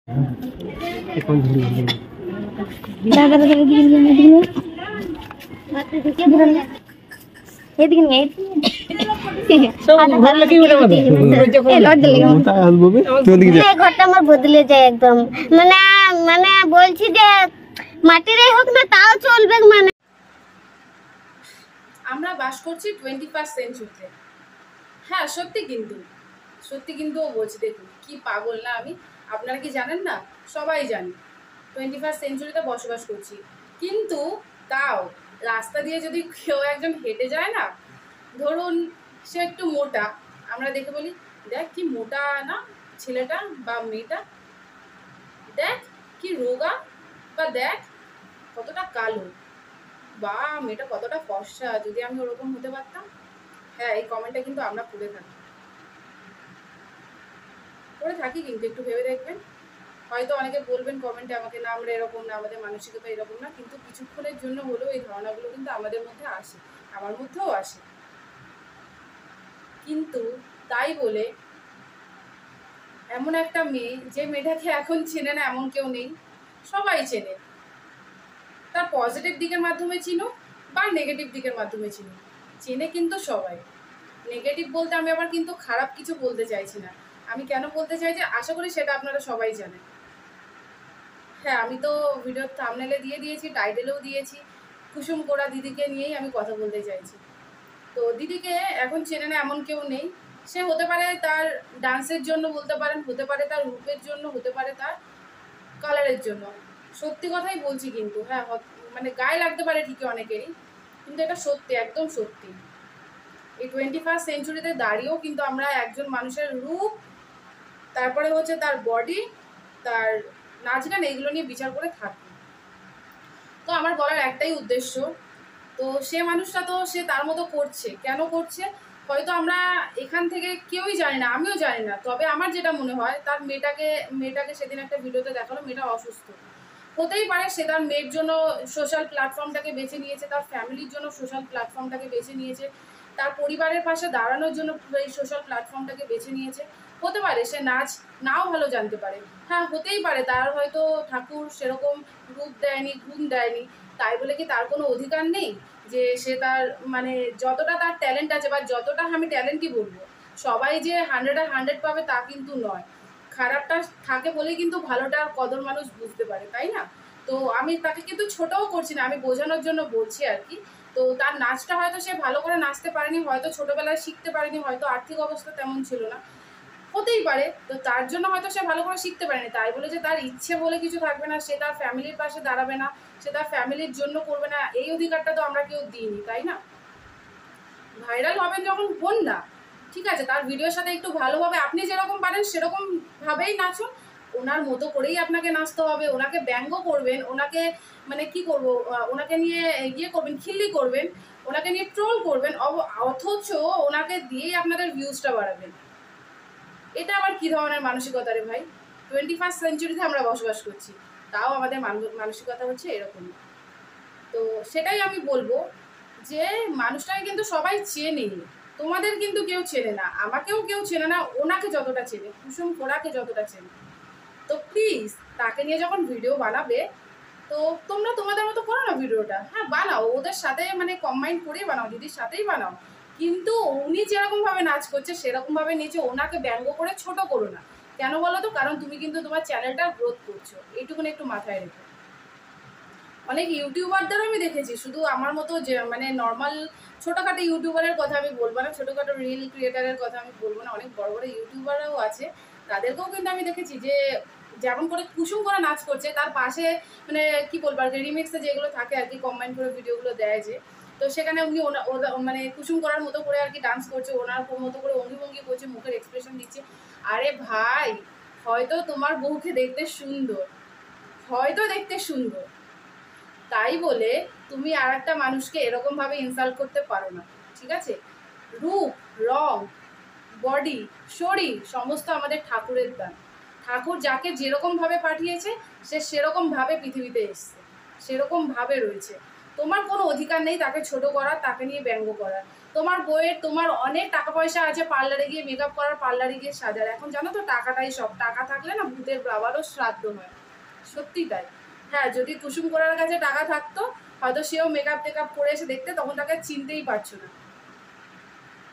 এখন ঘরটা আমার বদলে যায় একদম, মানে মানে বলছি যে মাটিরই হোক না তাও চলবে। মানে আমরা বাস করছি 21st সেঞ্চুরিতে। হ্যাঁ সত্যি কিন্তু ও বলছি, দেখুন কি পাগল না আমি, আপনারা কি জানেন না? সবাই জানি 21st সেঞ্চুরিতে বসবাস করছি, কিন্তু তাও রাস্তা দিয়ে যদি কেউ একজন হেঁটে যায় না, ধরুন সে একটু মোটা, আমরা দেখে বলি দেখ কি মোটা না ছেলেটা বা মেয়েটা, দেখ কি রোগা, বা দেখ কতটা কালো, বা মেয়েটা কতটা ফর্সা, যদি আমি ওরকম হতে পারতাম। হ্যাঁ এই কমেন্টটা কিন্তু আমরা করে থাকি কিন্তু একটু ভেবে দেখবেন। হয়তো অনেকে বলবেন কমেন্টে আমাকে, না আমরা এরকম না, আমাদের মানসিকতা এরকম না, কিন্তু কিছুক্ষণের জন্য হলেও এই ধারণাগুলো কিন্তু আমাদের মধ্যে আসে, আমার মধ্যেও আসে। কিন্তু তাই বলে এমন একটা মেয়ে, যে মেয়েটাকে এখন চেনে না এমন কেউ নেই, সবাই চেনে, তার পজিটিভ দিকের মাধ্যমে চিনো বা নেগেটিভ দিকের মাধ্যমে চেনে কিন্তু সবাই। নেগেটিভ বলতে আমি আবার কিন্তু খারাপ কিছু বলতে চাইছি না, আমি কেন বলতে চাই যে আশা করি সেটা আপনারা সবাই জানেন। হ্যাঁ আমি তো ভিডিওর থাম্বনেলে দিয়ে দিয়েছি, টাইটেলেও দিয়েছি, কুসুম কোরা দিদিকে নিয়েই আমি কথা বলতে চাইছি। তো দিদিকে এখন চেনে না এমন কেউ নেই, সে হতে পারে তার ডান্সের জন্য বলতে পারেন, হতে পারে তার রূপের জন্য, হতে পারে তার কালারের জন্য। সত্যি কথাই বলছি কিন্তু, হ্যাঁ মানে গায়ে লাগতে পারে ঠিকই অনেকেরই, কিন্তু এটা সত্যি, একদম সত্যি। এই 21st সেঞ্চুরিতে দাঁড়িয়েও কিন্তু আমরা একজন মানুষের রূপ, তারপরে হচ্ছে তার বডি, তার নাচ গান, এইগুলো নিয়ে বিচার করে থাকি। তো আমার বলার একটাই উদ্দেশ্য, তো সে মানুষটা তো সে তার মতো করছে, কেন করছে হয়তো আমরা এখান থেকে কেউই জানি না, আমিও জানি না। তবে আমার যেটা মনে হয়, তার মেয়েটাকে সেদিন একটা ভিডিওতে দেখালো মেয়েটা অসুস্থ, হতেই পারে সে তার মেয়ের জন্য সোশ্যাল প্ল্যাটফর্মটাকে বেছে নিয়েছে, তার ফ্যামিলির জন্য সোশ্যাল প্ল্যাটফর্মটাকে বেছে নিয়েছে, তার পরিবারের পাশে দাঁড়ানোর জন্য এই সোশ্যাল প্ল্যাটফর্মটাকে বেছে নিয়েছে। হতে পারে সে নাচ নাও ভালো জানতে পারে, হ্যাঁ হতেই পারে তার হয়তো ঠাকুর সেরকম রূপ দেয়নি, গুণ দেয়নি, তাই বলে কি তার কোনো অধিকার নেই যে সে তার মানে যতটা তার ট্যালেন্ট আছে, বা যতটা আমি ট্যালেন্টই বলবো, সবাই যে 100 পাবে তা কিন্তু নয়। খারাপটা থাকে বলেই কিন্তু ভালোটার কদর মানুষ বুঝতে পারে, তাই না? তো আমি তাকে কিন্তু ছোটও করছি না, আমি বোঝানোর জন্য বলছি আর কি। তো তার নাচটা হয়তো সে ভালো করে নাচতে পারেনি, হয়তো ছোটবেলায় শিখতে পারেনি, হয়তো আর্থিক অবস্থা তেমন ছিল না, হতেই পারে। তো তার জন্য হয়তো সে ভালো করে শিখতে পারেনি, তাই বলে যে তার ইচ্ছে বলে কিছু থাকবে না, সে তার ফ্যামিলির পাশে দাঁড়াবে না, সে তার ফ্যামিলির জন্য করবে না, এই অধিকারটা তো আমরা কেউ দিইনি, তাই না? ভাইরাল হবেন যখন হন না, ঠিক আছে, তার ভিডিওর সাথে একটু ভালোভাবে আপনি যেরকম পারেন সেরকম ভাবেই নাচুন, ওনার মতো করেই আপনাকে নাচতে হবে, ওনাকে ব্যঙ্গ করবেন, ওনাকে মানে কি করব, ওনাকে নিয়ে ইয়ে করবেন, খিল্লি করবেন, ওনাকে নিয়ে ট্রোল করবেন, অথচ ওনাকে দিয়েই আপনাদের ভিউজটা বাড়াবেন। এটা আবার কি ধরনের মানসিকতা রে ভাই? 21st সেঞ্চুরিতে আমরা বসবাস করছি, তাও আমাদের মানসিকতা হচ্ছে এরকম। তো সেটাই আমি বলবো যে মানুষটাকে কিন্তু সবাই চেনে, তোমাদের কিন্তু কেউ চেনে না, আমাকেও কেউ চেনে না, ওনাকে যতটা চেনে, কুসুম কোরাকে যতটা চেনে। তো প্লিজ তাকে নিয়ে যখন ভিডিও বানাবে, তো তোমরা তোমাদের মতো করো না ভিডিওটা, হ্যাঁ বানাও, ওদের সাথে মানে কম্বাইন করেই বানাও, দিদির সাথেই বানাও, কিন্তু উনি যেরকমভাবে নাচ করছে সেরকমভাবে নিচে ওনাকে ব্যঙ্গ করে ছোট করো না। কেন বলো তো? কারণ তুমি কিন্তু তোমার চ্যানেলটা গ্রোথ করছো, এইটুকুনি একটু মাথায় রেখো। অনেক ইউটিউবারদেরও আমি দেখেছি, শুধু আমার মতো যে মানে নর্মাল ছোটোখাটো ইউটিউবারের কথা আমি বলবো না, ছোটোখাটো রিল ক্রিয়েটারের কথা আমি বলবো না, অনেক বড় বড় ইউটিউবারও আছে, তাদেরকেও কিন্তু আমি দেখেছি যে যেমন করে কুসুম করে নাচ করছে, তার পাশে মানে কি বলবো আর কি, রিমিক্সে যেগুলো থাকে আর কি, কম্বাইন করে ভিডিওগুলো দেয় যে, তো সেখানে উনি মানে কুসুম করার মতো করে আর কি ডান্স করছে, ওনার মতো করে অঙ্গি করছে, মুখের এক্সপ্রেশন দিচ্ছে। আরে ভাই, হয়তো তোমার বউকে দেখতে সুন্দর, হয়তো দেখতে সুন্দর, তাই বলে তুমি আর একটা মানুষকে এরকমভাবে ইনসাল্ট করতে পারো না, ঠিক আছে? রূপ, রং, বডি, শরীর সমস্ত আমাদের ঠাকুরের দান। ঠাকুর যাকে যেরকমভাবে পাঠিয়েছে সে সেরকমভাবে পৃথিবীতে এসছে, সেরকমভাবে রয়েছে। তোমার কোনো অধিকার নেই তাকে ছোট করার, তাকে নিয়ে ব্যঙ্গ করার। তোমার বইয়ের তোমার অনেক টাকা পয়সা আছে পার্লারে গিয়ে মেকআপ করার, পার্লারে গিয়ে সাজার। এখন জানো তো টাকাটাই সব, টাকা থাকলে না ভূতের বাবারও শ্রাদ্ধ হয়, সত্যি তাই। হ্যাঁ, যদি কুসুম করার কাছে টাকা থাকতো হয়তো সেও মেকআপ টেকআপ করে এসে দেখতে, তখন তাকে চিনতেই পারছো না,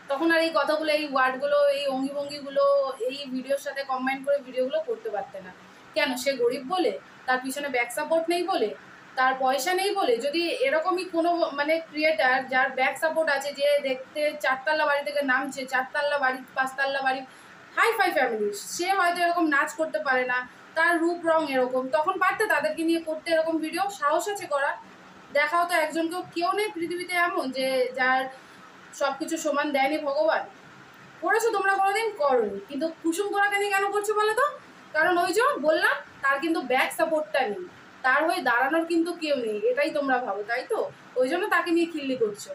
তখন আর এই কথাগুলো, এই ওয়ার্ডগুলো, এই অঙ্গিভঙ্গিগুলো এই ভিডিওর সাথে কম্বাইন করে ভিডিওগুলো করতে পারতে না। কেন? সে গরিব বলে? তার পিছনে ব্যাক সাপোর্ট নেই বলে? তার পয়সা নেই বলে? যদি এরকমই কোনো মানে ক্রিয়েটার যার ব্যাক সাপোর্ট আছে, যে দেখতে 4 তলা বাড়ি থেকে নামছে, 4 তলা বাড়ি 5 তলা বাড়ি, হাই ফাই ফ্যামিলি, সে হয়তো এরকম নাচ করতে পারে না, তার রূপ রং এরকম, তখন পারতে তাদেরকে নিয়ে করতে এরকম ভিডিও? সাহস আছে করা? দেখাও তো একজনকেও। কেউ নেই পৃথিবীতে এমন যে যার সব কিছু সমান দেয়নি ভগবান। করেছো তোমরা কোনোদিন? করোনি। কিন্তু কুসুম কোরাকে নিয়ে কেন করছো বলো তো? কারণ ওই যে বললাম, তার কিন্তু ব্যাক সাপোর্টটা নেই, তার হয়ে দাঁড়ানোর কিন্তু কেউ নেই, এটাই তোমরা ভাবো, তাই তো? ওই জন্য তাকে নিয়ে খিল্লি করছো।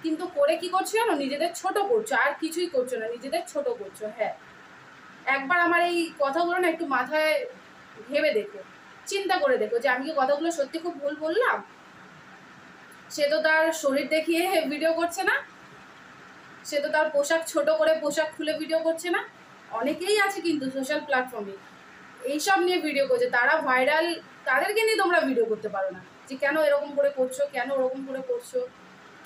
কিন্তু করে কি করছো জানো? নিজেদের ছোট করছো, আর কিছুই করছো না, নিজেদের ছোট করছো। হ্যাঁ, একবার আমার এই কথাগুলো না একটু মাথায় ভেবে দেখো, চিন্তা করে দেখো যে আমি কি কথাগুলো সত্যি খুব ভুল বললাম? সে তো তার শরীর দেখিয়ে ভিডিও করছে না, সে তো তার পোশাক ছোট করে পোশাক খুলে ভিডিও করছে না। অনেকেই আছে কিন্তু সোশ্যাল প্ল্যাটফর্মে এইসব নিয়ে ভিডিও করছে, তারা ভাইরাল, তাদেরকে নিয়ে তোমরা ভিডিও করতে পারো না যে কেন এরকম করে করছো, কেন ওরকম করে করছো।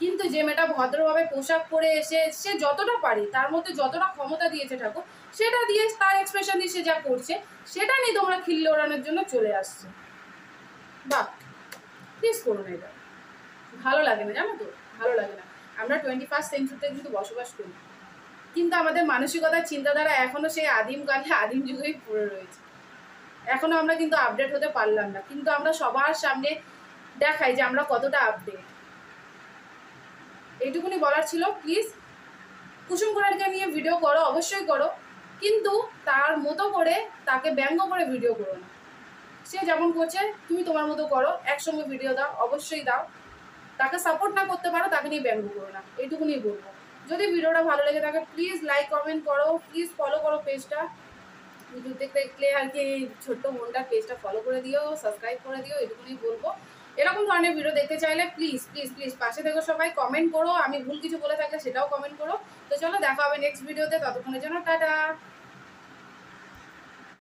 কিন্তু যে মেয়েটা ভদ্রভাবে পোশাক পরে এসে সে যতটা পারে, তার মধ্যে যতটা ক্ষমতা দিয়েছে ঠাকুর, সেটা দিয়ে তার এক্সপ্রেশন দিয়ে সে যা করছে, সেটা নিয়ে তোমরা খিল্লি ওড়ানোর জন্য চলে আসছে। বাহ, প্লিজ করো না এটা, ভালো লাগে না, জানো তো, ভালো লাগে না। আমরা 21st সেঞ্চুরিতে কিন্তু বসবাস করি, কিন্তু আমাদের মানসিকতা চিন্তাধারা এখনো সেই আদিমকালে আদিম যুগেই পড়ে রয়েছে। এখনো আমরা কিন্তু আপডেট হতে পারলাম না, কিন্তু আমরা সবার সামনে দেখাই যে আমরা কতটা আপডেট। এইটুকুনি বলার ছিল। প্লিজ কুসুম কোরারকে নিয়ে ভিডিও করো, অবশ্যই করো, কিন্তু তার মতো করে তাকে ব্যঙ্গ করে ভিডিও করো না। সে যেমন করছে তুমি তোমার মতো করো, একসঙ্গে ভিডিও দাও, অবশ্যই দাও। তাকে সাপোর্ট না করতে পারো, তাকে নিয়ে ব্যঙ্গ করো না, এইটুকুনি বলবো। যদি ভিডিওটা ভালো লেগে থাকে প্লিজ লাইক কমেন্ট করো, প্লিজ ফলো করো পেজটা, ভিডিও দেখলে আর কি ছোট্ট বোনটা পেজটা ফলো করে দিও, সাবস্ক্রাইব করে দিও, এটুকুনি বলবো। এরকম ধরনের ভিডিও দেখতে চাইলে প্লিজ প্লিজ প্লিজ পাশে থেকো সবাই, কমেন্ট করো, আমি ভুল কিছু বলে থাকলে সেটাও কমেন্ট করো। তো চলো দেখা হবে নেক্সট ভিডিওতে, ততক্ষণের জন্য টাটা।